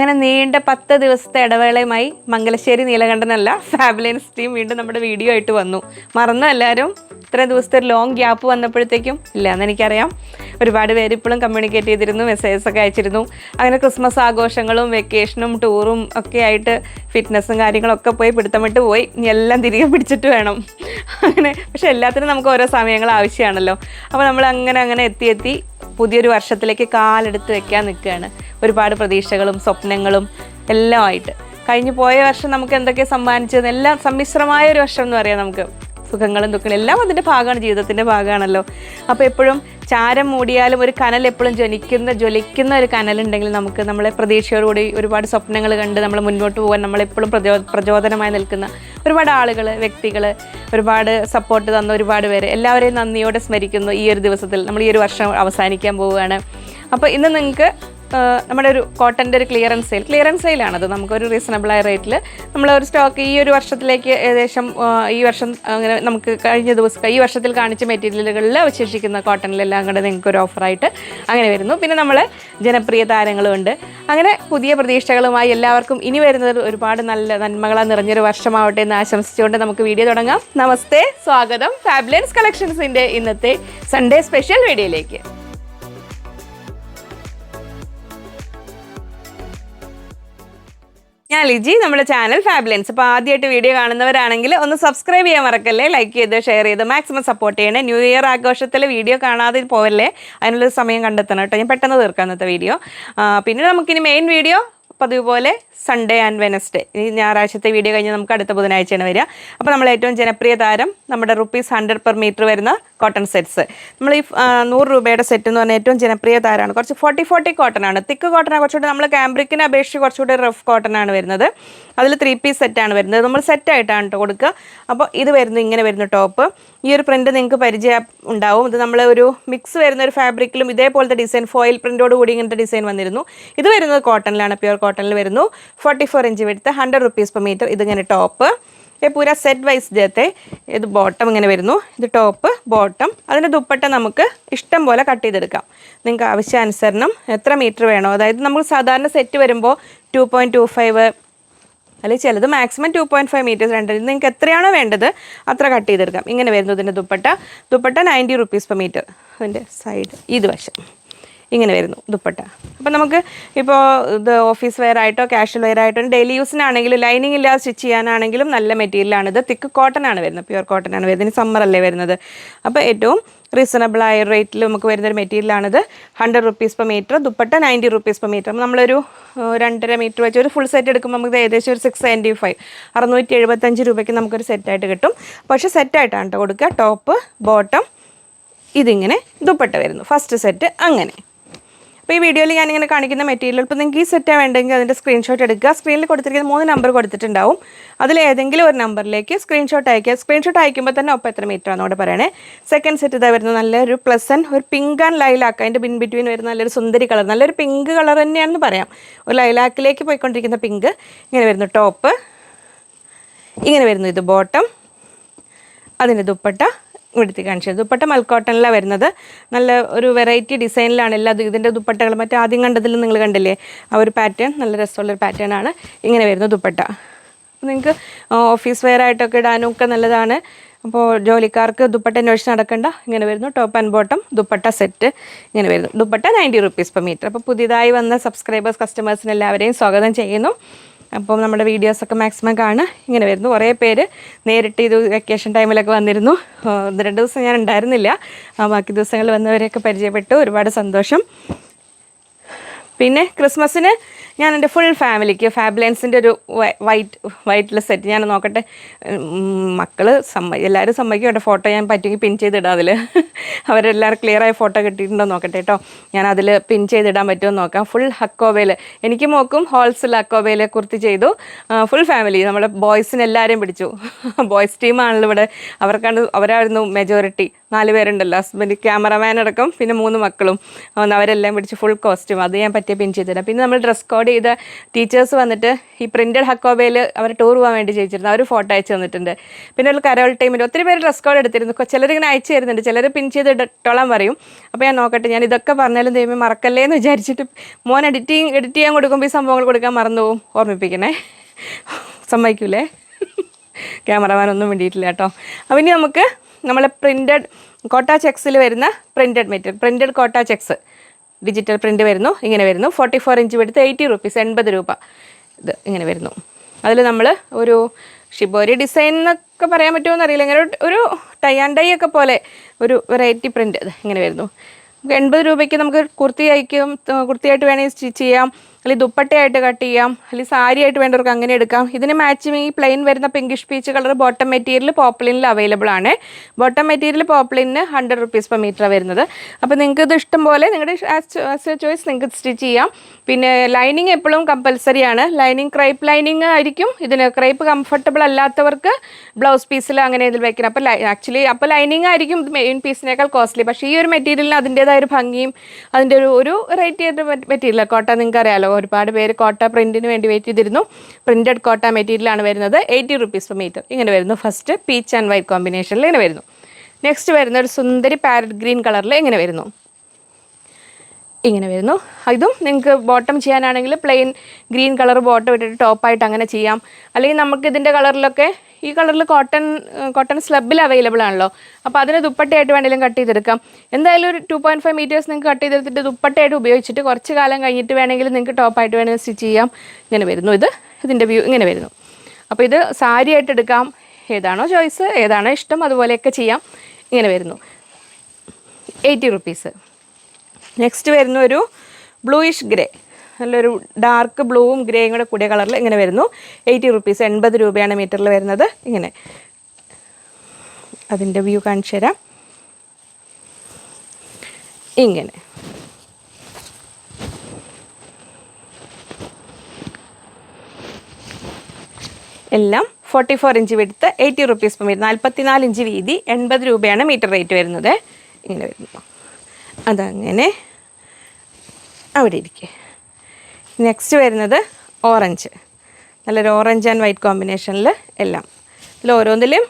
അങ്ങനെ നീണ്ട 10 ദിവസത്തെ ഇടവേളയുമായി മംഗലശ്ശേരി നീലകണ്ഠനല്ല ഫാബ്ലൈൻസ് ടീം വീണ്ടും നമ്മുടെ വീഡിയോ ആയിട്ട് വന്നു. മറന്നു എല്ലാവരും? ഇത്രയും ദിവസത്തെ ഒരു ലോങ് ഗ്യാപ്പ് വന്നപ്പോഴത്തേക്കും ഇല്ല എന്ന് എനിക്കറിയാം. ഒരുപാട് പേര് ഇപ്പോഴും കമ്മ്യൂണിക്കേറ്റ് ചെയ്തിരുന്നു, മെസ്സേജസ് ഒക്കെ അയച്ചിരുന്നു. അങ്ങനെ ക്രിസ്മസ് ആഘോഷങ്ങളും വെക്കേഷനും ടൂറും ഒക്കെ ആയിട്ട് ഫിറ്റ്നസ്സും കാര്യങ്ങളൊക്കെ പോയി പിടുത്തമിട്ട് പോയി. ഇനി എല്ലാം തിരികെ പിടിച്ചിട്ട് വേണം അങ്ങനെ. പക്ഷെ എല്ലാത്തിനും നമുക്ക് ഓരോ സമയങ്ങൾ ആവശ്യമാണല്ലോ. അപ്പോൾ നമ്മൾ അങ്ങനെ എത്തി പുതിയൊരു വർഷത്തിലേക്ക് കാലെടുത്ത് വെക്കാൻ നിൽക്കുകയാണ്. ഒരുപാട് പ്രതീക്ഷകളും സ്വപ്നങ്ങളും എല്ലാം ആയിട്ട്. കഴിഞ്ഞു പോയ വർഷം നമുക്ക് എന്തൊക്കെ സമ്മാനിച്ചത്, എല്ലാം സമ്മിശ്രമായ ഒരു വർഷം എന്ന് പറയാം. നമുക്ക് സുഖങ്ങളും ദുഃഖങ്ങളും എല്ലാം അതിൻ്റെ ഭാഗമാണ്, ജീവിതത്തിൻ്റെ ഭാഗമാണല്ലോ. അപ്പോൾ എപ്പോഴും ചാരം മൂടിയാലും ഒരു കനൽ എപ്പോഴും ജ്വലിക്കുന്ന ഒരു കനലുണ്ടെങ്കിൽ നമുക്ക് നമ്മളെ പ്രതീക്ഷയോടുകൂടി ഒരുപാട് സ്വപ്നങ്ങൾ കണ്ട് നമ്മൾ മുന്നോട്ട് പോകാൻ നമ്മളെപ്പോഴും പ്രചോദനമായി നിൽക്കുന്ന ഒരുപാട് ആളുകൾ, വ്യക്തികൾ, ഒരുപാട് സപ്പോർട്ട് തന്ന ഒരുപാട് പേര്, എല്ലാവരെയും നന്ദിയോടെ സ്മരിക്കുന്നു. ഈ ഒരു ദിവസത്തിൽ നമ്മൾ ഈ ഒരു വർഷം അവസാനിക്കാൻ പോവുകയാണ്. അപ്പോൾ ഇന്ന് നിങ്ങൾക്ക് നമ്മുടെ ഒരു കോട്ടൻ്റെ ഒരു ക്ലിയറൻസ് സെയിലാണത്. നമുക്കൊരു റീസണബിളായ റേറ്റിൽ നമ്മളൊരു സ്റ്റോക്ക് ഈ ഒരു വർഷത്തിലേക്ക് ഏകദേശം ഈ വർഷം അങ്ങനെ നമുക്ക് ഈ വർഷത്തിൽ കാണിച്ച മെറ്റീരിയലുകളിൽ അവശേഷിക്കുന്ന കോട്ടണിലെല്ലാം കൂടെ നിങ്ങൾക്കൊരു ഓഫറായിട്ട് അങ്ങനെ വരുന്നു. പിന്നെ നമ്മൾ ജനപ്രിയ താരങ്ങളുമുണ്ട്. അങ്ങനെ പുതിയ പ്രതീക്ഷകളുമായി എല്ലാവർക്കും ഇനി വരുന്നത് ഒരുപാട് നല്ല നന്മകളാൽ നിറഞ്ഞൊരു വർഷമാവട്ടെ എന്ന് ആശംസിച്ചുകൊണ്ട് നമുക്ക് വീഡിയോ തുടങ്ങാം. നമസ്തേ, സ്വാഗതം ഫാബ്ലൈൻസ് കളക്ഷൻസിൻ്റെ ഇന്നത്തെ സൺഡേ സ്പെഷ്യൽ വീഡിയോയിലേക്ക്. ഞാൻ ലിജി, നമ്മുടെ ചാനൽ ഫാബ്ലൈൻസ്. അപ്പോൾ ആദ്യമായിട്ട് വീഡിയോ കാണുന്നവരാണെങ്കിൽ ഒന്ന് സബ്സ്ക്രൈബ് ചെയ്യാൻ മറക്കല്ലേ, ലൈക്ക് ചെയ്ത് ഷെയർ ചെയ്ത് മാക്സിമം സപ്പോർട്ട് ചെയ്യണേ. ന്യൂ ഇയർ ആഘോഷത്തിൽ വീഡിയോ കാണാതെ പോവല്ലേ, അതിനുള്ളൊരു സമയം കണ്ടെത്തണം കേട്ടോ. ഞാൻ പെട്ടെന്ന് തീർക്കാം ഇന്നത്തെ വീഡിയോ. പിന്നെ നമുക്കിനി മെയിൻ വീഡിയോ പതിവ് പോലെ സൺഡേ ആൻഡ് വെനസ്ഡേ, ഈ ഞായറാഴ്ചത്തെ വീഡിയോ കഴിഞ്ഞ് നമുക്ക് അടുത്ത ബുധനാഴ്ചയാണ് വരിക. അപ്പോൾ നമ്മൾ ഏറ്റവും ജനപ്രിയ താരം നമ്മുടെ ₹100 പെർ മീറ്റർ വരുന്ന കോട്ടൺ സെറ്റ്സ്. നമ്മൾ ഈ 100 രൂപയുടെ സെറ്റ് എന്ന് പറഞ്ഞാൽ ഏറ്റവും ജനപ്രിയ താരമാണ്. കുറച്ച് 40 കോട്ടൺ ആണ്, തിക്ക് കോട്ടൺ ആണ്. കുറച്ചുകൂടി നമ്മൾ ക്യാമ്പ്രിക്കിനെ അപേക്ഷിച്ച് കുറച്ചുകൂടി റഫ് കോട്ടൺ ആണ് വരുന്നത്. അതിൽ 3 പീസ് സെറ്റാണ് വരുന്നത്. നമ്മൾ സെറ്റായിട്ടാണ് കേട്ടോ കൊടുക്കുക. അപ്പോൾ ഇത് വരുന്നു, ഇങ്ങനെ വരുന്നു ടോപ്പ്. ഈ ഒരു പ്രിൻറ്റ് നിങ്ങൾക്ക് പരിചയം ഉണ്ടാവും. ഇത് നമ്മൾ ഒരു മിക്സ് വരുന്ന ഒരു ഫാബ്രിക്കിലും ഇതേപോലത്തെ ഡിസൈൻ, ഫോയിൽ പ്രിൻറ്റോട് കൂടി ഇങ്ങനത്തെ ഡിസൈൻ വന്നിരുന്നു. ഇത് വരുന്നത് കോട്ടണിലാണ്, പ്യുവർ കോട്ടണിൽ വരുന്നു. 44 ഇഞ്ച് വിടുത്ത്, ₹100 പെർ മീറ്റർ. ഇതിങ്ങനെ ടോപ്പ്. പൂര സെറ്റ് വൈസ് ജത്തെ ഇത് ബോട്ടം ഇങ്ങനെ വരുന്നു. ഇത് ടോപ്പ്, ബോട്ടം. അതിൻ്റെ ദുപ്പട്ട നമുക്ക് ഇഷ്ടം പോലെ കട്ട് ചെയ്തെടുക്കാം. നിങ്ങൾക്ക് ആവശ്യാനുസരണം എത്ര മീറ്റർ വേണോ, അതായത് നമ്മൾ സാധാരണ സെറ്റ് വരുമ്പോൾ 2.25 അല്ലെങ്കിൽ ചിലത് മാക്സിമം 2.5 മീറ്റേഴ്സ് രണ്ട്. നിങ്ങൾക്ക് എത്രയാണോ വേണ്ടത് അത്ര കട്ട് ചെയ്തെടുക്കാം. ഇങ്ങനെ വരുന്നു ഇതിൻ്റെ ദുപ്പട്ട ₹90 പെർ മീറ്റർ. അതിൻ്റെ സൈഡ് ഇത് വശം ഇങ്ങനെ വരുന്നു ദുപ്പട്ട. അപ്പം നമുക്ക് ഇപ്പോൾ ഇത് ഓഫീസ് വെയർ ആയിട്ടോ കാഷ്വൽ വെയർ ആയിട്ടോ ഡെയിലി യൂസിനാണെങ്കിലും ലൈനിങ് ഇല്ലാതെ സ്റ്റിച്ച് ചെയ്യാനാണെങ്കിലും നല്ല മെറ്റീരിയലാണിത്. തിക്ക് കോട്ടൺ ആണ് വരുന്നത്, പ്യുവർ കോട്ടൺ ആണ് വരുന്നത്. ഇനി സമ്മർ അല്ലേ വരുന്നത്. അപ്പോൾ ഏറ്റവും റീസണബിളായ റേറ്റിൽ നമുക്ക് വരുന്നൊരു മെറ്റീരിയലാണിത്. ₹100 per meter, dupatta ₹90 per meter. നമ്മളൊരു 2.5 മീറ്റർ വെച്ച് ഒരു ഫുൾ സെറ്റ് എടുക്കുമ്പോൾ നമുക്ക് ഏകദേശം ഒരു 675 675 രൂപയ്ക്ക് നമുക്കൊരു സെറ്റായിട്ട് കിട്ടും. പക്ഷേ സെറ്റായിട്ടാണ് കേട്ടോ കൊടുക്കുക. ടോപ്പ്, ബോട്ടം, ഇതിങ്ങനെ ദുപ്പട്ട വരുന്നു. ഫസ്റ്റ് സെറ്റ് അങ്ങനെ. അപ്പോൾ ഈ വീഡിയോയിൽ ഞാനിങ്ങനെ കാണിക്കുന്ന മെറ്റീരിയൽ ഇപ്പോൾ നിങ്ങൾക്ക് ഈ സെറ്റാണ് വേണ്ടെങ്കിൽ അതിൻ്റെ സ്ക്രീൻഷോട്ട് എടുക്കുക. സ്ക്രീനിൽ കൊടുത്തിരിക്കുന്ന 3 നമ്പർ കൊടുത്തിട്ടുണ്ടാവും. അതിലേതെങ്കിലും ഒരു നമ്പറിലേക്ക് സ്ക്രീൻഷോട്ട് അയക്കുക. സ്ക്രീൻഷോട്ട് അയക്കുമ്പോൾ തന്നെ ഒപ്പം എത്ര മീറ്റർ ആണെന്നോടെ പറയണേ. സെക്കൻഡ് സെറ്റ് ഇതാ വരുന്നത്. നല്ലൊരു പ്ലസൻറ്റ് ഒരു പിങ്ക് ആൻഡ് ലൈലാക്ക്, അതിൻ്റെ ബിറ്റ്വീൻ വരുന്ന നല്ലൊരു സുന്ദരി കളർ, നല്ലൊരു പിങ്ക് കളർ തന്നെയാണെന്ന് പറയാം. ഒരു ലൈലാക്കിലേക്ക് പോയിക്കൊണ്ടിരിക്കുന്ന പിങ്ക്. ഇങ്ങനെ വരുന്നു ടോപ്പ്, ഇങ്ങനെ വരുന്നു ഇത് ബോട്ടം, അതിൻ്റെ ദുപ്പട്ട ഇവിടുത്തെ കാണിച്ചത്. ദുപ്പട്ട മൽക്കോട്ടണിലാണ് വരുന്നത്. നല്ല ഒരു വെറൈറ്റി ഡിസൈനിലാണ് എല്ലാം ഇതിൻ്റെ ദുപ്പട്ടകൾ. മറ്റേ ആദ്യം കണ്ടതിൽ നിങ്ങൾ കണ്ടില്ലേ ആ ഒരു പാറ്റേൺ, നല്ല രസമുള്ളൊരു പാറ്റേൺ ആണ്. ഇങ്ങനെ വരുന്നു ദുപ്പട്ട. നിങ്ങൾക്ക് ഓഫീസ് വെയർ ആയിട്ടൊക്കെ ഇടാനും ഒക്കെ നല്ലതാണ്. അപ്പോൾ ജോലിക്കാർക്ക് ദുപ്പട്ട അന്വേഷിച്ച് നടക്കണ്ട. ഇങ്ങനെ വരുന്നു top and bottom, dupatta set ഇങ്ങനെ വരുന്നു. Dupatta ₹90 per meter. അപ്പോൾ പുതിയതായി വന്ന കസ്റ്റമേഴ്സിന് എല്ലാവരെയും സ്വാഗതം ചെയ്യുന്നു. അപ്പം നമ്മുടെ വീഡിയോസൊക്കെ മാക്സിമം കാണുക. ഇങ്ങനെ വരുന്നു. കുറേ പേര് നേരിട്ട് ഇത് വെക്കേഷൻ ടൈമിലൊക്കെ വന്നിരുന്നു. 1-2 ദിവസം ഞാൻ ഉണ്ടായിരുന്നില്ല. ബാക്കി ദിവസങ്ങളിൽ വന്നവരെയൊക്കെ പരിചയപ്പെട്ടു. ഒരുപാട് സന്തോഷം. പിന്നെ ക്രിസ്മസിന് ഞാൻ എൻ്റെ ഫുൾ ഫാമിലിക്ക് ഫാബ്ലൈൻസിൻ്റെ ഒരു വൈറ്റിൽ സെറ്റ് ഞാൻ നോക്കട്ടെ. മക്കൾ എല്ലാവരും സമ്മതിക്കും കേട്ടോ. ഫോട്ടോ ഞാൻ പറ്റുമെങ്കിൽ പിൻ ചെയ്തിടാം. അതിൽ അവരെല്ലാവരും ക്ലിയറായ ഫോട്ടോ കിട്ടിയിട്ടുണ്ടോ നോക്കട്ടെ കേട്ടോ. ഞാൻ അതിൽ പിൻ ചെയ്തിടാൻ പറ്റുമോ നോക്കാം. ഫുൾ ഹക്കോബയിൽ എനിക്ക് മോക്കും ഹോൾസിൽ ഹക്കോബയിൽ കുർത്തി ചെയ്തു. ഫുൾ ഫാമിലി നമ്മുടെ ബോയ്സിന് എല്ലാവരെയും പിടിച്ചു. ബോയ്സ് ടീമാണല്ലോ ഇവിടെ. അവരായിരുന്നു മെജോറിറ്റി. 4 പേരുണ്ടല്ലോ, ഹസ്ബൻഡ്, ക്യാമറമാൻ അടക്കം, പിന്നെ 3 മക്കളും. അവരെല്ലാം പിടിച്ച് ഫുൾ കോസ്റ്റ്യൂം. അത് ഞാൻ പറ്റിയ പിൻ ചെയ്തിടാം. പിന്നെ നമ്മൾ ഡ്രസ് കോഡ് ചെയ്ത ടീച്ചേഴ്സ് വന്നിട്ട് ഈ പ്രിൻറ്റഡ് ഹക്കോബയിൽ അവർ ടൂർ പോകാൻ വേണ്ടി ചോദിച്ചിരുന്നു. അവർ ഫോട്ടോ അയച്ചു തന്നിട്ടുണ്ട്. പിന്നെ ഒരു കരോൾ ടൈമിൽ ഒത്തിരി പേര് ഡ്രസ് കോഡ് എടുത്തിരുന്നു. ചിലരിങ്ങനെ അയച്ചു തരുന്നുണ്ട്, ചിലർ പിൻ ചെയ്ത് ഇട്ടോളാൻ പറയും. അപ്പോൾ ഞാൻ നോക്കട്ടെ, ഞാൻ ഇതൊക്കെ പറഞ്ഞാലും ദൈവമേ മറക്കല്ലേ എന്ന് വിചാരിച്ചിട്ട് മോൻ എഡിറ്റ് ചെയ്യാൻ കൊടുക്കുമ്പോൾ ഈ സംഭവങ്ങൾ കൊടുക്കാൻ മറന്നു പോകും. ഓർമ്മിപ്പിക്കണേ, സമ്മതിക്കൂലേ? ക്യാമറമാനൊന്നും വേണ്ടിയിട്ടില്ല കേട്ടോ. അപ്പോൾ ഇനി നമുക്ക് നമ്മൾ പ്രിൻറ്റഡ് കോട്ട ചെക്സിൽ വരുന്ന പ്രിൻറ്റഡ് കോട്ട ചെക്സ് ഡിജിറ്റൽ പ്രിൻറ്റ് വരുന്നു. ഇങ്ങനെ വരുന്നു. 44 ഇഞ്ച് എടുത്ത് 80 റുപ്പീസ്, 80 രൂപ. ഇത് ഇങ്ങനെ വരുന്നു. അതിൽ നമ്മൾ ഒരു ഷിബോരി ഡിസൈൻ എന്നൊക്കെ പറയാൻ പറ്റുമോ അറിയില്ല, ഇങ്ങനെ ഒരു ടൈ ആൻഡ് ഡൈ ഒക്കെ പോലെ ഒരു വെറൈറ്റി പ്രിൻറ്റ് ഇത് ഇങ്ങനെ വരുന്നു. 80 രൂപയ്ക്ക് നമുക്ക് കുർത്തിയായിട്ട് വേണമെങ്കിൽ സ്റ്റിച്ച് ചെയ്യാം, അല്ലെങ്കിൽ ദുപ്പട്ടയായിട്ട് കട്ട് ചെയ്യാം, അല്ലെങ്കിൽ സാരി ആയിട്ട് വേണ്ടവർക്ക് അങ്ങനെ എടുക്കാം. ഇതിന് മാച്ചിങ് ഈ പ്ലെയിൻ വരുന്ന pinkish peach colour bottom material പോപ്ലിനിൽ അവൈലബിൾ ആണ്. ബോട്ടം മെറ്റീരിയൽ പോപ്ലിന് 100 റുപ്പീസ് പെർ മീറ്റർ വരുന്നത്. അപ്പോൾ നിങ്ങൾക്ക് ഇത് ഇഷ്ടം പോലെ നിങ്ങളുടെ ആസ് ചോയ്സ് നിങ്ങൾക്ക് സ്റ്റിച്ച് ചെയ്യാം. പിന്നെ ലൈനിങ് എപ്പോഴും കമ്പൽസറി ആണ്. ലൈനിങ് ക്രൈപ്പ് ലൈനിങ് ആയിരിക്കും. ഇതിന് ക്രൈപ്പ് കംഫർട്ടബിൾ അല്ലാത്തവർക്ക് ബ്ലൗസ് പീസിൽ അങ്ങനെ ഇതിൽ വെക്കണം. അപ്പോൾ ലൈനിങ് ആയിരിക്കും മെയിൻ പീസിനേക്കാൾ കോസ്റ്റ്ലി. പക്ഷേ ഈ ഒരു മെറ്റീരിയലിന് അതിൻ്റേതായ ഒരു ഭംഗിയും അതിൻ്റെ ഒരു റേറ്റ് ചെയ്ത മെറ്റീരിയൽ കോട്ട നിങ്ങൾക്ക് അറിയാലോ. ഒരുപാട് പേര് കോട്ട പ്രിൻറ്റിന് വേണ്ടി വെയിറ്റ് ചെയ്തിരുന്നു. പ്രിൻറ്റഡ് കോട്ട മെറ്റീരിയലാണ് വരുന്നത്. 80 റുപ്പീസ് പെർ മീറ്റർ ഇങ്ങനെ വരുന്നു. ഫസ്റ്റ് പീച്ച് ആൻഡ് വൈറ്റ് കോമ്പിനേഷനിൽ ഇങ്ങനെ വരുന്നു. നെക്സ്റ്റ് വരുന്ന ഒരു സുന്ദരി പാരറ്റ് ഗ്രീൻ കളറിൽ ഇങ്ങനെ വരുന്നു. ഇതും നിങ്ങൾക്ക് ബോട്ടം ചെയ്യാനാണെങ്കിൽ പ്ലെയിൻ ഗ്രീൻ കളർ ബോട്ടം ഇട്ടിട്ട് ടോപ്പായിട്ട് അങ്ങനെ ചെയ്യാം. അല്ലെങ്കിൽ നമുക്ക് ഇതിൻ്റെ കളറിലൊക്കെ ഈ കളറിൽ കോട്ടൺ സ്ലബിൽ അവൈലബിൾ ആണല്ലോ. അപ്പോൾ അതിന് ദുപ്പട്ടയായിട്ട് വേണമെങ്കിലും കട്ട് ചെയ്തെടുക്കാം. എന്തായാലും ഒരു 2.5 മീറ്റേഴ്സ് നിങ്ങൾക്ക് കട്ട് ചെയ്തെടുത്തിട്ട് ദുപ്പട്ടയായിട്ട് ഉപയോഗിച്ചിട്ട് കുറച്ച് കാലം കഴിഞ്ഞിട്ട് വേണമെങ്കിൽ നിങ്ങൾക്ക് ടോപ്പായിട്ട് വേണമെങ്കിൽ സ്റ്റിച്ച് ചെയ്യാം. ഇങ്ങനെ വരുന്നു. ഇതിൻ്റെ വ്യൂ ഇങ്ങനെ വരുന്നു. അപ്പോൾ ഇത് സാരി ആയിട്ട് എടുക്കാം. ഏതാണോ ചോയ്സ്, ഏതാണോ ഇഷ്ടം അതുപോലെയൊക്കെ ചെയ്യാം. ഇങ്ങനെ വരുന്നു. 80 റുപ്പീസ്. നെക്സ്റ്റ് വരുന്ന ഒരു ബ്ലൂയിഷ് ഗ്രേ, നല്ലൊരു ഡാർക്ക് ബ്ലൂവും ഗ്രേയും കൂടെ കൂടിയ കളറിൽ ഇങ്ങനെ വരുന്നു. 80 റുപ്പീസ്, 80 രൂപയാണ് മീറ്ററിൽ വരുന്നത്. ഇങ്ങനെ അതിൻ്റെ വ്യൂ കാണിച്ചു തരാം. ഇങ്ങനെ എല്ലാം 44 ഇഞ്ച് വിടുത്ത് 80 റുപ്പീസ് പെർ മീറ്റർ. 44 ഇഞ്ച് വീതി, 80 രൂപയാണ് മീറ്റർ റേറ്റ് വരുന്നത്. ഇങ്ങനെ വരുന്നു. അതങ്ങനെ അവിടെ ഇരിക്കുക. നെക്സ്റ്റ് വരുന്നത് ഓറഞ്ച്, നല്ലൊരു ഓറഞ്ച് ആൻഡ് വൈറ്റ് കോമ്പിനേഷനിൽ എല്ലാം. ഇതിൽ ഓരോന്നിലും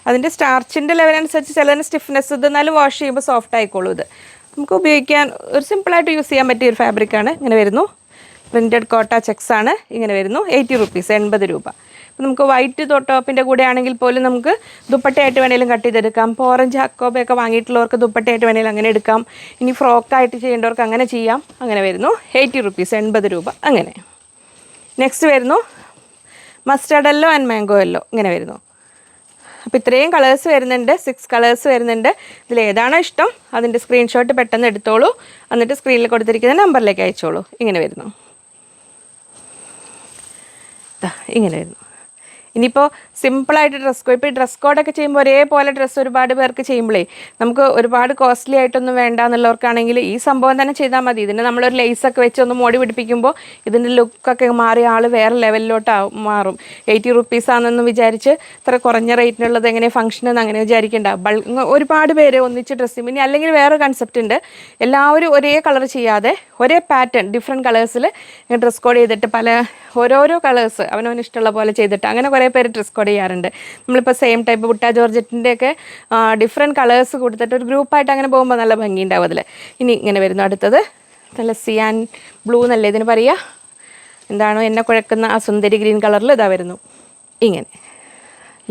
അതിൻ്റെ സ്റ്റാർച്ചിൻ്റെ ലെവലനുസരിച്ച് ചിലതിന് സ്റ്റിഫ്നെസ്, എന്നാലും വാഷ് ചെയ്യുമ്പോൾ സോഫ്റ്റ് ആയിക്കോളൂ. ഇത് നമുക്ക് ഉപയോഗിക്കാൻ ഒരു സിമ്പിളായിട്ട് യൂസ് ചെയ്യാൻ പറ്റിയ ഒരു ഫാബ്രിക്കാണ്. ഇങ്ങനെ വരുന്നു. പ്രിൻറ്റഡ് കോട്ട ചെക്സ് ആണ്. ഇങ്ങനെ വരുന്നു. 80 റുപ്പീസ്, 80 രൂപ. അപ്പോൾ നമുക്ക് വൈറ്റ് ടോപ്പിൻ്റെ കൂടെ ആണെങ്കിൽ പോലും നമുക്ക് ദുപ്പട്ടയായിട്ട് വേണമെങ്കിലും കട്ട് ചെയ്തെടുക്കാം. ഇപ്പോൾ ഓറഞ്ച് ഹക്കോബയൊക്കെ വാങ്ങിയിട്ടുള്ളവർക്ക് ദുപ്പട്ടയായിട്ട് വേണമെങ്കിലും അങ്ങനെ എടുക്കാം. ഇനി ഫ്രോക്കായിട്ട് ചെയ്യേണ്ടവർക്ക് അങ്ങനെ ചെയ്യാം. അങ്ങനെ വരുന്നു. 80 റുപ്പീസ്, 80 രൂപ. അങ്ങനെ നെക്സ്റ്റ് വരുന്നു mustard yellow and mango yellow. ഇങ്ങനെ വരുന്നു. അപ്പോൾ ഇത്രയും കളേഴ്സ് വരുന്നുണ്ട്, 6 കളേഴ്സ് വരുന്നുണ്ട്. ഇതിൽ ഏതാണോ ഇഷ്ടം അതിൻ്റെ സ്ക്രീൻഷോട്ട് പെട്ടെന്ന് എടുത്തോളൂ. എന്നിട്ട് സ്ക്രീനിൽ കൊടുത്തിരിക്കുന്ന നമ്പറിലേക്ക് അയച്ചോളൂ. ഇങ്ങനെ വരുന്നു. ഇങ്ങനെ വരുന്നു. ഇനിയിപ്പോൾ സിമ്പിളായിട്ട് ഡ്രസ് കോഡൊക്കെ ചെയ്യുമ്പോൾ ഒരേപോലെ ഡ്രസ്സ് ഒരുപാട് പേർക്ക് ചെയ്യുമ്പോഴേ നമുക്ക് ഒരുപാട് കോസ്റ്റ്ലി ആയിട്ടൊന്നും വേണ്ട എന്നുള്ളവർക്കാണെങ്കിൽ ഈ സംഭവം തന്നെ ചെയ്താൽ മതി. ഇതിന് നമ്മളൊരു ലേസൊക്കെ വെച്ച് ഒന്ന് മോടി പിടിപ്പിക്കുമ്പോൾ ഇതിൻ്റെ ലുക്കൊക്കെ മാറി ആൾ വേറെ ലെവലിലോട്ട് മാറും. 80 റുപ്പീസാണെന്ന് വിചാരിച്ച് ഇത്ര കുറഞ്ഞ റേറ്റിനുള്ളത് എങ്ങനെ ഫംഗ്ഷനെന്ന് അങ്ങനെ വിചാരിക്കേണ്ട. ഒരുപാട് പേര് ഒന്നിച്ച് ഡ്രസ്സ് ചെയ്യും. ഇനി അല്ലെങ്കിൽ വേറെ കൺസെപ്റ്റ് ഉണ്ട്. എല്ലാവരും ഒരേ കളർ ചെയ്യാതെ ഒരേ പാറ്റേൺ ഡിഫറെൻറ്റ് കളേഴ്സിൽ ഡ്രസ് കോഡ് ചെയ്തിട്ട് ഓരോരോ കളേഴ്സ് അവനവന് ഇഷ്ടമുള്ള പോലെ ചെയ്തിട്ട് അങ്ങനെ കുറേ പേര് ഡ്രസ് കോഡ് ചെയ്യാറുണ്ട്. നമ്മളിപ്പോൾ സെയിം ടൈപ്പ് ബുട്ട ജോർജറ്റിൻ്റെയൊക്കെ ഡിഫറെൻറ്റ് കളേഴ്സ് കൊടുത്തിട്ട് ഒരു ഗ്രൂപ്പായിട്ട് അങ്ങനെ പോകുമ്പോൾ നല്ല ഭംഗി ഉണ്ടാവും അതിൽ. ഇനി ഇങ്ങനെ വരുന്നു. അടുത്തത് നല്ല സിയാൻ ബ്ലൂ എന്നല്ലേ ഇതിന് പറയുക, എന്താണോ എന്നെ കുഴക്കുന്ന ആ സുന്ദരി ഗ്രീൻ കളറിൽ ഇതാ വരുന്നു. ഇങ്ങനെ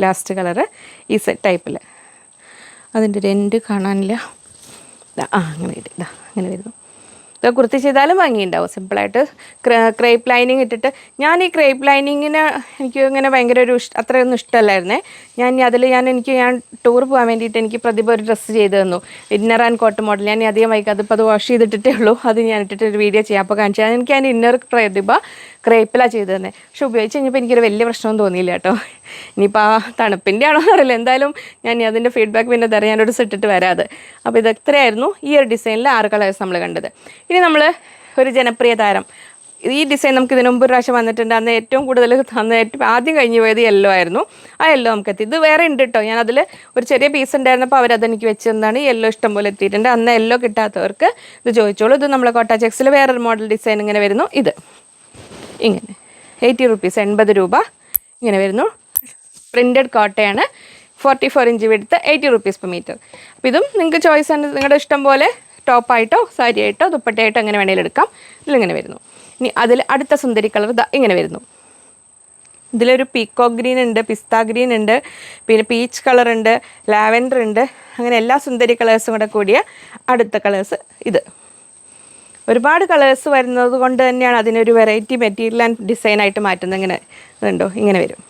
ലാസ്റ്റ് കളറ് ഈ ടൈപ്പിൽ. അതിൻ്റെ ഒരു എൻഡ് കാണാനില്ല. അങ്ങനെ ഇതാ അങ്ങനെ വരുന്നു. ഇതൊക്കെ കുർത്തി ചെയ്താലും ഭംഗിയുണ്ടാവും. സിമ്പിളായിട്ട് ക്രേപ്പ് ലൈനിങ് ഇട്ടിട്ട്. ഞാൻ ഈ ക്രേപ്പ് ലൈനിങ്ങിന് എനിക്ക് ഇങ്ങനെ ഭയങ്കര അത്രയൊന്നും ഇഷ്ടമല്ലായിരുന്നേ. ഞാൻ ടൂർ പോകാൻ വേണ്ടിയിട്ട് എനിക്ക് പ്രതിഭ ഒരു ഡ്രസ്സ് ചെയ്ത് തന്നു, ഇന്നർ ആൻഡ് കോട്ട് മോഡൽ. ഞാൻ അധികം വൈകാതെ ഇപ്പോൾ അത് വാഷ് ചെയ്തിട്ടേ ഉള്ളൂ. അത് ഞാൻ ഇട്ടിട്ടൊരു വീഡിയോ ചെയ്യാം, അപ്പോൾ കാണിച്ചാൽ എനിക്ക് അതിൻ്റെ ഇന്നർ പ്രതിഭ ക്രേപ്പിലാണ് ചെയ്ത് തന്നെ. പക്ഷെ ഉപയോഗിച്ച് കഴിഞ്ഞപ്പോൾ എനിക്കൊരു വലിയ പ്രശ്നമൊന്നും തോന്നിയില്ല കേട്ടോ. ഇനിയിപ്പോൾ ആ തണുപ്പിൻ്റെ ആണോ എന്നറിയില്ല. എന്തായാലും ഞാൻ അതിൻ്റെ ഫീഡ്ബാക്ക് പിന്നെ തരാം, ഞാനൊരു സെറ്റിട്ട് വരാതെ. അപ്പോൾ ഇത് എത്രയായിരുന്നു ഈ ഒരു ഡിസൈനിൽ 6 കളേഴ്സ് നമ്മൾ കണ്ടത്. ഇനി നമ്മൾ ഒരു ജനപ്രിയ താരം ഈ ഡിസൈൻ നമുക്ക് ഇതിനു മുമ്പ് ഒരു പ്രാവശ്യം വന്നിട്ടുണ്ട്. അന്ന് ഏറ്റവും കൂടുതൽ ആദ്യം കഴിഞ്ഞു പോയത് യെല്ലോ ആയിരുന്നു. ആ യെല്ലോ നമുക്ക് എത്തി. ഇത് വേറെ ഉണ്ട് കേട്ടോ. ഞാൻ അതിൽ ഒരു ചെറിയ പീസ് ഉണ്ടായിരുന്നപ്പോൾ അവരതെനിക്ക് വെച്ച് തന്നാണ്. യെല്ലോ ഇഷ്ടം പോലെ എത്തിയിട്ടുണ്ട്. അന്ന് യെല്ലോ കിട്ടാത്തവർക്ക് ഇത് ചോദിച്ചോളൂ. ഇത് നമ്മളെ കോട്ട ചെക്സിൽ വേറൊരു മോഡൽ ഡിസൈൻ ഇങ്ങനെ വരുന്നു. ഇത് ഇങ്ങനെ 80 റുപ്പീസ്, 80 രൂപ ഇങ്ങനെ വരുന്നു. പ്രിൻറ്റഡ് കോട്ടയാണ്. 44 ഇഞ്ച് വിടുത്ത്, 80 റുപ്പീസ് പെർ മീറ്റർ. അപ്പോൾ ഇതും നിങ്ങൾക്ക് ചോയ്സ് ആണ്. നിങ്ങളുടെ ഇഷ്ടം പോലെ ടോപ്പായിട്ടോ സാരി ആയിട്ടോ ദുപ്പട്ടയായിട്ടോ എങ്ങനെ വേണമെങ്കിലും എടുക്കാം. ഇതിലിങ്ങനെ വരുന്നു. ഇനി അതിൽ അടുത്ത സുന്ദരി കളർ ഇതാ ഇങ്ങനെ വരുന്നു. ഇതിലൊരു പീക്കോക്ക് ഗ്രീൻ ഉണ്ട്, പിസ്ത ഗ്രീൻ ഉണ്ട്, പിന്നെ പീച്ച് കളർ ഉണ്ട്, ലാവൻഡർ ഉണ്ട്. അങ്ങനെ എല്ലാ സുന്ദരി കളേഴ്സും കൂടെ കൂടിയ അടുത്ത കളേഴ്സ് ഇത്. ഒരുപാട് കളേഴ്സ് വരുന്നത് കൊണ്ട് തന്നെയാണ് അതിനൊരു വെറൈറ്റി മെറ്റീരിയൽ ആൻഡ് ഡിസൈനായിട്ട് മാറ്റുന്നത്. ഇങ്ങനെ ഇതുണ്ടോ, ഇങ്ങനെ വരും.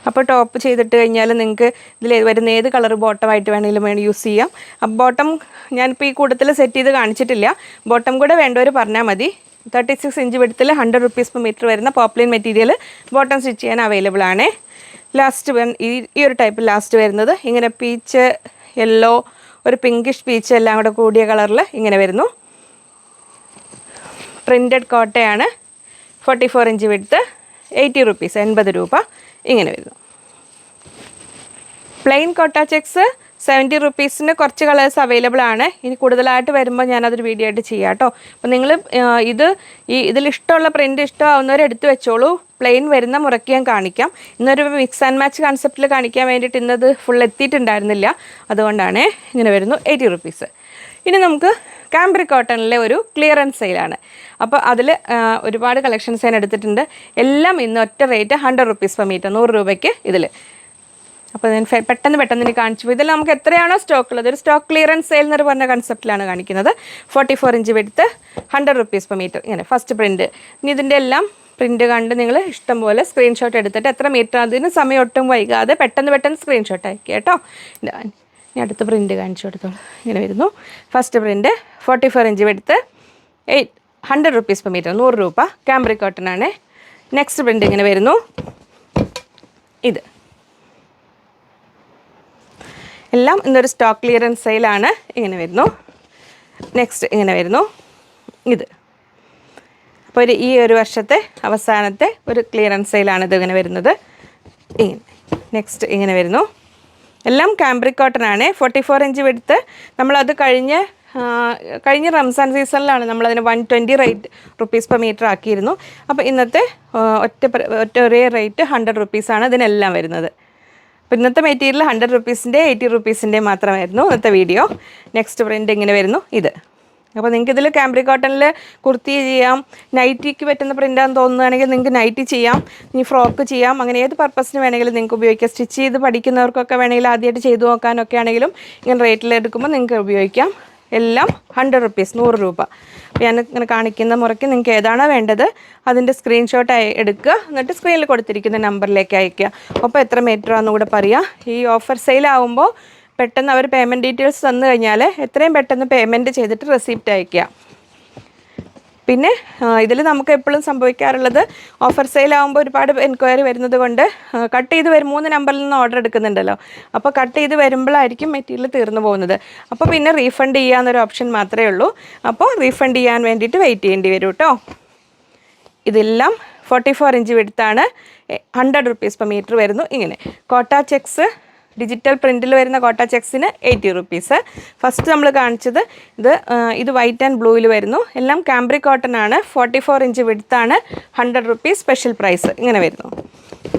അപ്പോൾ ടോപ്പ് ചെയ്തിട്ട് കഴിഞ്ഞാൽ നിങ്ങൾക്ക് ഇതിൽ വരുന്ന ഏത് കളർ ബോട്ടമായിട്ട് വേണമെങ്കിലും യൂസ് ചെയ്യാം. അപ്പോൾ ബോട്ടം ഞാനിപ്പോൾ ഈ കൂട്ടത്തിൽ സെറ്റ് ചെയ്ത് കാണിച്ചിട്ടില്ല. ബോട്ടം കൂടെ വേണ്ടവർ പറഞ്ഞാൽ മതി. 36 ഇഞ്ച് വിടുത്തിൽ 100 റുപ്പീസ് പെർ മീറ്റർ വരുന്ന പോപ്ലിൻ മെറ്റീരിയൽ ബോട്ടം സ്റ്റിച്ച് ചെയ്യാൻ അവൈലബിൾ ആണ്. ലാസ്റ്റ് ഈ ഒരു ടൈപ്പ് ലാസ്റ്റ് വരുന്നത് ഇങ്ങനെ പീച്ച്, യെല്ലോ, ഒരു പിങ്കിഷ് പീച്ച് എല്ലാം കൂടെ കൂടിയ കളറിൽ ഇങ്ങനെ വരുന്നു. പ്രിൻറ്റഡ് കോട്ടയാണ്. 44 ഇഞ്ച് വിടുത്ത്, 80 റുപ്പീസ്, 80 രൂപ ഇങ്ങനെ വരുന്നു. പ്ലെയിൻ കോട്ട ചെക്സ് 70 റുപ്പീസിന് കുറച്ച് കളേഴ്സ് അവൈലബിൾ ആണ്. ഇനി കൂടുതലായിട്ട് വരുമ്പോൾ ഞാനതൊരു വീഡിയോ ആയിട്ട് ചെയ്യാം കേട്ടോ. അപ്പോൾ നിങ്ങൾ ഇതിലിഷ്ടമുള്ള പ്രിൻറ്റ് ഇഷ്ടമാവുന്നവർ എടുത്ത് വെച്ചോളൂ. പ്ലെയിൻ വരുന്ന മുറയ്ക്ക് ഞാൻ കാണിക്കാം. ഇന്നൊരു മിക്സ് ആൻഡ് മാച്ച് കൺസെപ്റ്റിൽ കാണിക്കാൻ വേണ്ടിയിട്ട് ഇന്നത് ഫുൾ എത്തിയിട്ടുണ്ടായിരുന്നില്ല. അതുകൊണ്ടാണ് ഇങ്ങനെ വരുന്നു. 80 റുപ്പീസ്. ഇനി നമുക്ക് കാംബ്രിക് കോട്ടണിലെ ഒരു ക്ലിയറൻസ് സെയിലാണ്. അപ്പോൾ അതിൽ ഒരുപാട് കളക്ഷൻസ് ഞാൻ എടുത്തിട്ടുണ്ട്. എല്ലാം ഇന്ന് ഒറ്റ റേറ്റ് 100 റുപ്പീസ് പെർ മീറ്റർ, 100 രൂപയ്ക്ക് ഇതിൽ. അപ്പോൾ ഞാൻ പെട്ടെന്ന് ഇനി കാണിച്ചു. ഇതിൽ നമുക്ക് എത്രയാണോ സ്റ്റോക്ക് ഉള്ളത്, ഒരു സ്റ്റോക്ക് ക്ലിയറൻസ് സെയിൽ എന്ന് പറഞ്ഞ കൺസെപ്റ്റിലാണ് കാണിക്കുന്നത്. 44 ഇഞ്ച് വിടുത്ത്, 100 റുപ്പീസ് പെർ മീറ്റർ ഇങ്ങനെ ഫസ്റ്റ് പ്രിൻറ്റ്. ഇനി ഇതിൻ്റെ എല്ലാം പ്രിൻറ്റ് കണ്ട് നിങ്ങൾ ഇഷ്ടം പോലെ സ്ക്രീൻഷോട്ട് എടുത്തിട്ട് എത്ര മീറ്റർ അതിന് സമയം ഒട്ടും വൈകാതെ പെട്ടെന്ന് സ്ക്രീൻഷോട്ട് അയക്കുക കേട്ടോ. ഇനി അടുത്ത പ്രിൻറ്റ് കാണിച്ചു കൊടുത്തോളൂ. ഇങ്ങനെ വരുന്നു. ഫസ്റ്റ് പ്രിൻറ്റ് 44 ഇഞ്ച് വിടുത്ത്, 100 റുപ്പീസ് പെർ മീറ്റർ, 100 രൂപ. കാംബ്രിക് കോട്ടൺ ആണ്. നെക്സ്റ്റ് പ്രിൻറ്റ് ഇങ്ങനെ വരുന്നു. ഇത് എല്ലാം ഇന്നൊരു സ്റ്റോക്ക് ക്ലിയറൻസ് സെയിലാണ്. ഇങ്ങനെ വരുന്നു. നെക്സ്റ്റ് ഇങ്ങനെ വരുന്നു. ഇത് അപ്പോൾ ഈ ഒരു വർഷത്തെ അവസാനത്തെ ഒരു ക്ലിയറൻസ് സെയിലാണ് ഇതിങ്ങനെ വരുന്നത്. ഇങ്ങനെ നെക്സ്റ്റ് ഇങ്ങനെ വരുന്നു. എല്ലാം കാംബ്രിക് കോട്ടൺ ആണ്. 44 ഇഞ്ച് വിടുത്ത്. നമ്മളത് കഴിഞ്ഞ റംസാൻ സീസണിലാണ് നമ്മളതിന് 120 റുപ്പീസ് പെർ മീറ്റർ ആക്കിയിരുന്നു. അപ്പോൾ ഇന്നത്തെ ഒരേ റേറ്റ് 100 റുപ്പീസാണ് ഇതിനെല്ലാം വരുന്നത്. അപ്പോൾ ഇന്നത്തെ മെറ്റീരിയൽ 100 റുപ്പീസിൻ്റെ 80 റുപ്പീസിൻ്റെ മാത്രമായിരുന്നു ഇന്നത്തെ വീഡിയോ. നെക്സ്റ്റ് പ്രിൻ്റ് ഇങ്ങനെ വരുന്നു. ഇത് അപ്പോൾ നിങ്ങൾക്ക് ഇതിൽ കാംബ്രിക് കോട്ടണിൽ കുർത്തി ചെയ്യാം, നൈറ്റിക്ക് പറ്റുന്ന പ്രിൻ്റാന്ന് തോന്നുകയാണെങ്കിൽ നിങ്ങൾക്ക് നൈറ്റി ചെയ്യാം, ഇനി ഫ്രോക്ക് ചെയ്യാം. അങ്ങനെ ഏത് പർപ്പസിന് വേണമെങ്കിലും നിങ്ങൾക്ക് ഉപയോഗിക്കാം. സ്റ്റിച്ച് ചെയ്ത് പഠിക്കുന്നവർക്കൊക്കെ വേണമെങ്കിൽ ആദ്യമായിട്ട് ചെയ്തു നോക്കാനൊക്കെ ആണെങ്കിലും ഇങ്ങനെ റേറ്റിലെടുക്കുമ്പോൾ നിങ്ങൾക്ക് ഉപയോഗിക്കാം. എല്ലാം 100 റുപ്പീസ്, 100 രൂപ. ഞാൻ ഇങ്ങനെ കാണിക്കുന്ന മുറയ്ക്ക് നിങ്ങൾക്ക് ഏതാണോ വേണ്ടത് അതിൻ്റെ സ്ക്രീൻഷോട്ട് എടുക്കുക. എന്നിട്ട് സ്ക്രീനിൽ കൊടുത്തിരിക്കുന്ന നമ്പറിലേക്ക് അയയ്ക്കുക. അപ്പോൾ എത്ര മീറ്റർ ആണെന്ന് കൂടെ പറയുക. ഈ ഓഫർ സെയിലാവുമ്പോൾ പെട്ടെന്ന് അവർ പേയ്മെൻറ്റ് ഡീറ്റെയിൽസ് തന്നു കഴിഞ്ഞാൽ എത്രയും പെട്ടെന്ന് പേയ്മെൻറ്റ് ചെയ്തിട്ട് റെസിപ്റ്റ് അയയ്ക്കുക. പിന്നെ ഇതിൽ നമുക്ക് എപ്പോഴും സംഭവിക്കാറുള്ളത് ഓഫർ സെയിലാവുമ്പോൾ ഒരുപാട് എൻക്വയറി വരുന്നത് കൊണ്ട് കട്ട് ചെയ്ത് 3 നമ്പറിൽ നിന്ന് ഓർഡർ എടുക്കുന്നുണ്ടല്ലോ. അപ്പോൾ കട്ട് ചെയ്ത് വരുമ്പോഴായിരിക്കും മെറ്റീരിയൽ തീർന്നു പോകുന്നത്. അപ്പോൾ പിന്നെ റീഫണ്ട് ചെയ്യാമെന്നൊരു ഓപ്ഷൻ മാത്രമേ ഉള്ളൂ. അപ്പോൾ റീഫണ്ട് ചെയ്യാൻ വേണ്ടിയിട്ട് വെയിറ്റ് ചെയ്യേണ്ടി വരും കേട്ടോ. ഇതെല്ലാം 44 ഇഞ്ച് വിടുത്താണ്. 100 റുപ്പീസ് പെർ മീറ്റർ വരുന്നു. ഇങ്ങനെ കോട്ട ചെക്സ് ഡിജിറ്റൽ പ്രിൻറ്റിൽ വരുന്ന കോട്ട ചെക്സിന് 80 റുപ്പീസ്. ഫസ്റ്റ് നമ്മൾ കാണിച്ചത് ഇത് വൈറ്റ് ആൻഡ് ബ്ലൂവിൽ വരുന്നു. എല്ലാം കാംബ്രിക് കോട്ടൺ ആണ്. 44 ഇഞ്ച് വിടുത്താണ്. 100 റുപ്പീസ് സ്പെഷ്യൽ പ്രൈസ് ഇങ്ങനെ വരുന്നു.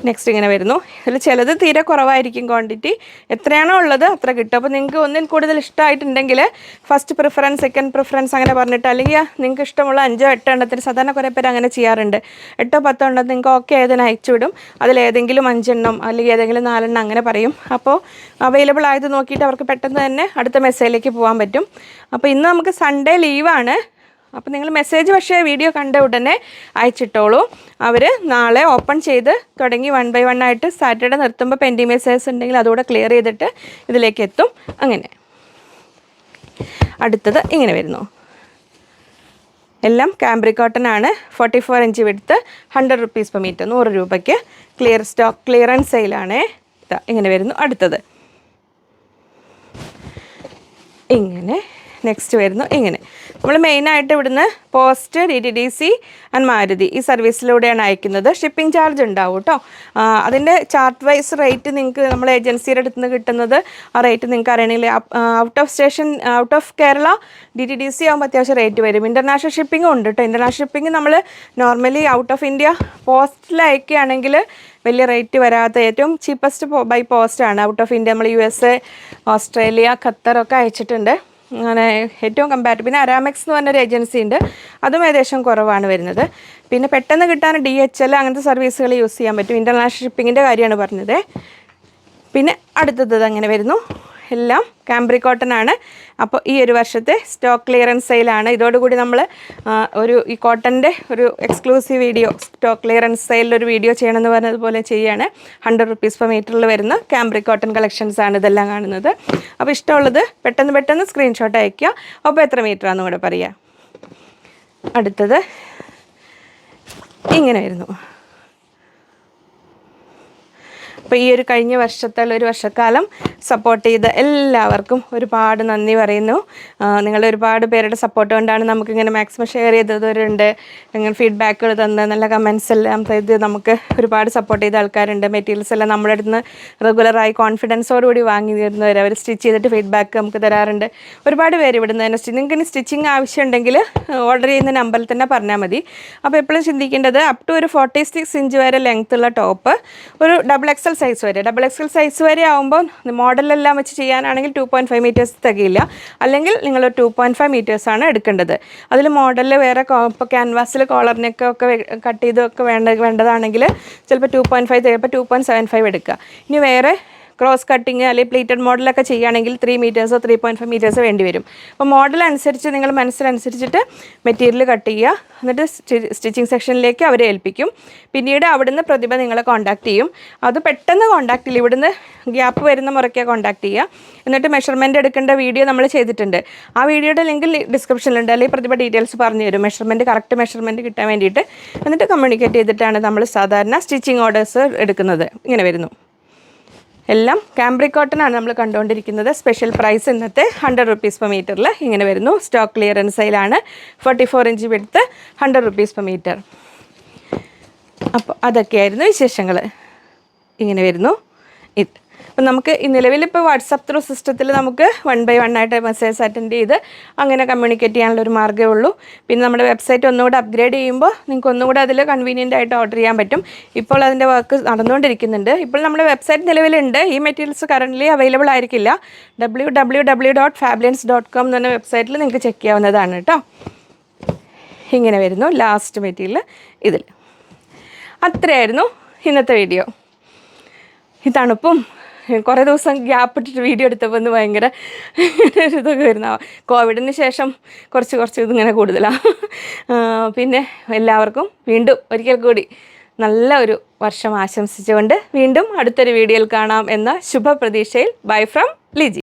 നെക്സ്റ്റ് ഇങ്ങനെ വരുന്നു. ഇതിൽ ചിലത് തീരെ കുറവായിരിക്കും ക്വാണ്ടിറ്റി. എത്രയാണോ ഉള്ളത് അത്ര കിട്ടും. അപ്പോൾ നിങ്ങൾക്ക് ഒന്നിൽ കൂടുതൽ ഇഷ്ടമായിട്ടുണ്ടെങ്കിൽ ഫസ്റ്റ് പ്രിഫറൻസ്, സെക്കൻഡ് പ്രിഫറൻസ് അങ്ങനെ പറഞ്ഞിട്ട്, അല്ലെങ്കിൽ നിങ്ങൾക്ക് ഇഷ്ടമുള്ള 5-8 എണ്ണത്തിന് സാധാരണ കുറേ പേര് അങ്ങനെ ചെയ്യാറുണ്ട്. 8-10 എണ്ണം നിങ്ങൾക്ക് ഓക്കെ ഏതിന് അയച്ചു വിടും. അതിലേതെങ്കിലും 5 എണ്ണം അല്ലെങ്കിൽ ഏതെങ്കിലും 4 എണ്ണം അങ്ങനെ പറയും. അപ്പോൾ അവൈലബിൾ ആയത് നോക്കിയിട്ട് അവർക്ക് പെട്ടെന്ന് തന്നെ അടുത്ത മെസ്സേജിലേക്ക് പോകാൻ പറ്റും. അപ്പോൾ ഇന്ന് നമുക്ക് സൺഡേ ലീവാണ്. അപ്പോൾ നിങ്ങൾ മെസ്സേജ് പക്ഷേ വീഡിയോ കണ്ട ഉടനെ അയച്ചിട്ടോളൂ. അവർ നാളെ ഓപ്പൺ ചെയ്ത് തുടങ്ങി 1 by 1 ആയിട്ട് സാറ്റർഡേ നിർത്തുമ്പോൾ പെൻഡിങ് മെസ്സേജസ് ഉണ്ടെങ്കിൽ അതുകൂടെ ക്ലിയർ ചെയ്തിട്ട് ഇതിലേക്ക് എത്തും. അങ്ങനെ അടുത്തത് ഇങ്ങനെ വരുന്നു. എല്ലാം കാംബ്രിക് കോട്ടൺ ആണ്. 44 ഇഞ്ച് വിടുത്ത്, 100 റുപ്പീസ് പെർ മീറ്റർ, 100 രൂപയ്ക്ക് സ്റ്റോക്ക് ക്ലിയറൻസ് സെയിലാണ്. ഇങ്ങനെ വരുന്നു. അടുത്തത് ഇങ്ങനെ നെക്സ്റ്റ് വരുന്നു ഇങ്ങനെ. നമ്മൾ മെയിനായിട്ട് ഇവിടുന്ന് പോസ്റ്റ്, DTDC ആൻഡ് മാരുതി ഈ സർവീസിലൂടെയാണ് അയക്കുന്നത്. ഷിപ്പിംഗ് ചാർജ് ഉണ്ടാവും കേട്ടോ. അതിൻ്റെ ചാർട്ട് വൈസ് റേറ്റ് നിങ്ങൾക്ക് നമ്മൾ ഏജൻസിയുടെ അടുത്ത് നിന്ന് കിട്ടുന്നത് ആ റേറ്റ് നിങ്ങൾക്ക് അറിയണമെങ്കിൽ ഔട്ട് ഓഫ് കേരള DTDC ആകുമ്പോൾ അത്യാവശ്യം റേറ്റ് വരും. ഇൻ്റർനാഷണൽ ഷിപ്പിംഗും ഉണ്ട് കേട്ടോ. ഇൻ്റർനാഷണൽ ഷിപ്പിംഗ് നമ്മൾ നോർമലി ഔട്ട് ഓഫ് ഇന്ത്യ പോസ്റ്റിൽ അയക്കുകയാണെങ്കിൽ വലിയ റേറ്റ് വരാത്ത ഏറ്റവും ചീപ്പസ്റ്റ് ബൈ പോസ്റ്റാണ്. ഔട്ട് ഓഫ് ഇന്ത്യ നമ്മൾ USA, ഓസ്ട്രേലിയ, ഖത്തറൊക്കെ അയച്ചിട്ടുണ്ട്. അങ്ങനെ ഏറ്റവും കമ്പാരിറ്റീവ്. പിന്നെ അരാമെക്സ് എന്ന് പറഞ്ഞൊരു ഏജൻസി ഉണ്ട്, അതും ഏകദേശം കുറവാണ് വരുന്നത്. പിന്നെ പെട്ടെന്ന് കിട്ടാൻ DHL അങ്ങനത്തെ സർവീസുകൾ യൂസ് ചെയ്യാൻ പറ്റും. ഇൻ്റർനാഷണൽ ഷിപ്പിങ്ങിൻ്റെ കാര്യമാണ് പറഞ്ഞത്. പിന്നെ അടുത്തത് അങ്ങനെ വരുന്നു. എല്ലാം കാംബ്രിക് കോട്ടൺ ആണ്. അപ്പോൾ ഈ ഒരു വർഷത്തെ സ്റ്റോക്ക് ക്ലിയറൻസ് സെയിലാണ്. ഇതോടുകൂടി നമ്മൾ ഈ കോട്ടൻ്റെ ഒരു എക്സ്ക്ലൂസീവ് വീഡിയോ, സ്റ്റോക്ക് ക്ലിയറൻസ് സെയിലൊരു വീഡിയോ ചെയ്യണമെന്ന് പറഞ്ഞതുപോലെ ചെയ്യുകയാണ്. 100 rupees per മീറ്ററിൽ വരുന്ന കാംബ്രിക് കോട്ടൺ കളക്ഷൻസ് ആണ് ഇതെല്ലാം കാണുന്നത്. അപ്പോൾ ഇഷ്ടമുള്ളത് പെട്ടെന്ന് സ്ക്രീൻഷോട്ട് അയയ്ക്കുക. അപ്പോൾ എത്ര മീറ്ററാണെന്ന് കൂടെ പറയുക. അടുത്തത് ഇങ്ങനെ വരുന്നു. അപ്പോൾ ഈ ഒരു കഴിഞ്ഞ ഒരു വർഷക്കാലം സപ്പോർട്ട് ചെയ്ത എല്ലാവർക്കും ഒരുപാട് നന്ദി പറയുന്നു. നിങ്ങളുടെ ഒരുപാട് പേരുടെ സപ്പോർട്ട് കൊണ്ടാണ് നമുക്കിങ്ങനെ മാക്സിമം ഷെയർ ചെയ്തവരുണ്ട്, ഇങ്ങനെ ഫീഡ്ബാക്കുകൾ തന്ന് നല്ല കമൻസ് എല്ലാം ചെയ്ത് നമുക്ക് ഒരുപാട് സപ്പോർട്ട് ചെയ്ത ആൾക്കാരുണ്ട്. മെറ്റീരിയൽസ് എല്ലാം നമ്മുടെ അടുത്ത് നിന്ന് റെഗുലറായി കോൺഫിഡൻസോടുകൂടി വാങ്ങി തരുന്നവർ, അവർ സ്റ്റിച്ച് ചെയ്തിട്ട് ഫീഡ്ബാക്ക് നമുക്ക് തരാറുണ്ട്. ഒരുപാട് പേര് ഇവിടുന്ന് തന്നെ നിങ്ങൾക്ക് ഇനി സ്റ്റിച്ചിങ് ആവശ്യമുണ്ടെങ്കിൽ ഓർഡർ ചെയ്യുന്ന നമ്പറിൽ തന്നെ പറഞ്ഞാൽ മതി. അപ്പോൾ എപ്പോഴും ചിന്തിക്കേണ്ടത് അപ് ടു ഒരു 46 ഇഞ്ച് വരെ ലെങ്ത്തുള്ള ടോപ്പ്, ഒരു XXL സൈസ് വരെ. XXL സൈസ് വരെ ആകുമ്പോൾ മോഡലെല്ലാം വെച്ച് ചെയ്യാനാണെങ്കിൽ 2.5 മീറ്റേഴ്സ് തികയില്ല. അല്ലെങ്കിൽ നിങ്ങൾ 2.5 മീറ്റേഴ്സാണ് എടുക്കേണ്ടത്. അതിൽ മോഡലിൽ വേറെ ഇപ്പോൾ ക്യാൻവാസിൽ കോളറിനൊക്കെ കട്ട് ചെയ്തൊക്കെ വേണ്ടതാണെങ്കിൽ ചിലപ്പോൾ 2.5 ചിലപ്പോൾ 2.75 എടുക്കുക. ഇനി വേറെ ക്രോസ് കട്ടിങ് അല്ലെങ്കിൽ പ്ലീറ്റഡ് മോഡലൊക്കെ ചെയ്യുകയാണെങ്കിൽ 3 മീറ്റേഴ്സോ 3.5 മീറ്റേഴ്സോ വേണ്ടി വരും. അപ്പോൾ മോഡൽ അനുസരിച്ച് നിങ്ങൾ മനസ്സിനനുസരിച്ചിട്ട് മെറ്റീരിയൽ കട്ട് ചെയ്യുക. എന്നിട്ട് സ്റ്റിച്ചിങ് സെക്ഷനിലേക്ക് അവരെ ഏൽപ്പിക്കും. പിന്നീട് അവിടുന്ന് പ്രതിഭ നിങ്ങളെ കോൺടാക്റ്റ് ചെയ്യും. അത് പെട്ടെന്ന് കോൺടാക്റ്റ് ചെയ്യും. ഇവിടുന്ന് ഗ്യാപ്പ് വരുന്ന മുറയ്ക്ക് കോൺടാക്റ്റ് ചെയ്യുക. എന്നിട്ട് മെഷർമെൻറ്റ് എടുക്കേണ്ട വീഡിയോ നമ്മൾ ചെയ്തിട്ടുണ്ട്. ആ വീഡിയോയുടെ ലിങ്ക് ഡിസ്ക്രിപ്ഷനിലുണ്ട്. അല്ലെങ്കിൽ പ്രതിഭ ഡീറ്റെയിൽസ് പറഞ്ഞു തരും, കറക്റ്റ് മെഷർമെൻറ്റ് കിട്ടാൻ വേണ്ടിയിട്ട്. എന്നിട്ട് കമ്മ്യൂണിക്കേറ്റ് ചെയ്തിട്ടാണ് നമ്മൾ സാധാരണ സ്റ്റിച്ചിങ് ഓർഡേഴ്സ് എടുക്കുന്നത്. ഇങ്ങനെ വരുന്നു. എല്ലാം കാംബ്രിക് കോട്ടൺ ആണ് നമ്മൾ കണ്ടുകൊണ്ടിരിക്കുന്നത്. സ്പെഷ്യൽ പ്രൈസ് ഇന്നത്തെ 100 rupees per മീറ്ററിൽ ഇങ്ങനെ വരുന്നു. സ്റ്റോക്ക് ക്ലിയറൻസ് സെയിലാണ്. 44 inch width, 100 rupees per metre. അപ്പോൾ അതൊക്കെയായിരുന്നു വിശേഷങ്ങൾ. ഇങ്ങനെ വരുന്നു ഇത്. അപ്പം നമുക്ക് ഈ നിലവിലിപ്പോൾ വാട്സപ്പ് ത്രൂ സിസ്റ്റത്തിൽ നമുക്ക് 1 by 1 ആയിട്ട് മെസ്സേജ് അറ്റൻഡ് ചെയ്ത് അങ്ങനെ കമ്മ്യൂണിക്കേറ്റ് ചെയ്യാനുള്ളൊരു മാർഗ്ഗമേ ഉള്ളൂ. പിന്നെ നമ്മുടെ വെബ്സൈറ്റ് ഒന്നുകൂടെ അപ്ഗ്രേഡ് ചെയ്യുമ്പോൾ നിങ്ങൾക്ക് ഒന്നുകൂടെ അതിൽ കൺവീനിയൻ്റ് ആയിട്ട് ഓർഡർ ചെയ്യാൻ പറ്റും. ഇപ്പോൾ അതിൻ്റെ വർക്ക് നടന്നുകൊണ്ടിരിക്കുന്നുണ്ട്. ഇപ്പോൾ നമ്മുടെ വെബ്സൈറ്റ് നിലവിലുണ്ട്. ഈ മെറ്റീരിയൽസ് കറൻ്റ്ലി അവൈലബിൾ ആയിരിക്കില്ല. www.fablines.com എന്ന് പറഞ്ഞ വെബ്സൈറ്റിൽ നിങ്ങൾക്ക് ചെക്ക് ചെയ്യാവുന്നതാണ് കേട്ടോ. ഇങ്ങനെ വരുന്നു ലാസ്റ്റ് മെറ്റീരിയൽ ഇതിൽ. അത്രയായിരുന്നു ഇന്നത്തെ വീഡിയോ. ഈ തണുപ്പും കുറേ ദിവസം ഗ്യാപ്പ് ഇട്ടിട്ട് വീഡിയോ എടുത്തപ്പോൾ ഒന്ന് ഭയങ്കര ഇതൊക്കെ വരുന്ന കോവിഡിന് ശേഷം കുറച്ച് ഇതിങ്ങനെ കൂടുതലാണ്. പിന്നെ എല്ലാവർക്കും വീണ്ടും ഒരിക്കൽ കൂടി നല്ല ഒരു വർഷം ആശംസിച്ചുകൊണ്ട് വീണ്ടും അടുത്തൊരു വീഡിയോയിൽ കാണാം എന്ന ശുഭപ്രതീക്ഷയിൽ ബൈ ഫ്രം ലിജി.